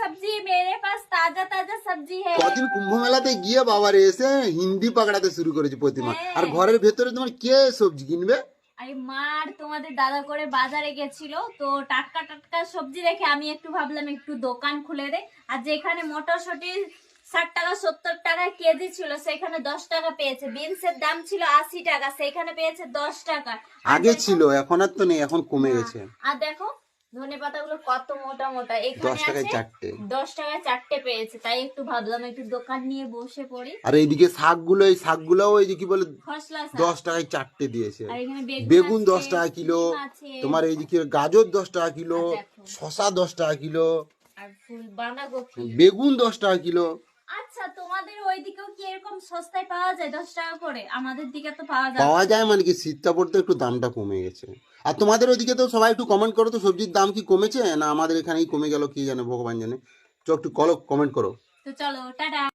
सब्जी मेरे पास ताजा ताजा सब्जी है। কদিন কুম্ভ মেলাতে গিয়ে বাবারে এসে হিন্দি পাকড়াতে শুরু করেছে প্রতিমা। হ্যাঁ। আর ঘরের ভেতরে তোমার কে সবজি কিনবে? আরে মার তোমাদের দাদা করে বাজারে গেছিল, তো টাটকা টাটকা সবজি দেখে আমি একটু ভাবলাম একটু দোকান খুলে দে। আর যেখানে মটরশুঁটি 60 টাকা 70 টাকা কেজি ছিল সেখানে 10 টাকা পেয়েছে। বিনসের দাম ছিল 80 টাকা, সেখানে পেয়েছে 10 টাকা। আগে ছিল, এখন আর তো নেই, এখন কমে গেছে। আর দেখো ধনে পাতাগুলো কত মোটা মোটা, এখানে 10 টাকায় আছে চারটে। 10 টাকায় চারটে পেয়েছে। তাই একটু ভাবলাম একটু দোকান নিয়ে বসে পড়ি। আর এইদিকে শাকগুলো, এই শাকগুলো ওই যে কি বলে খসলা শাক। 10 টাকায় চারটে দিয়েছে। আর এখানে বেগুন আছে, 10 টাকা কিলো, সিম আছে, তোমার এইদিকে গাজর 10 টাকা কিলো, আর দেখো। শসা 10 টাকা কিলো, আর ফুল বাঁধাকপি। বেগুন 10 টাকা কিলো। আচ্ছা তোমাদের ওইদিকেও কি এরকম সস্তায় পাওয়া যায় 10 টাকা করে? আমাদের দিকে তো পাওয়া যায় না। পাওয়া যায় মানে কি, শীতটা পড়তে একটু দামটা কমে গেছে। আর তোমাদের ওইদিকে তো সবাই একটু কমেন্ট করো তো, সবজির দাম কি কমেছে না আমাদের এখানেই কমে গেল কি জানে ভগবান জানে। একটু কমেন্ট করো। তো চলো টাটা।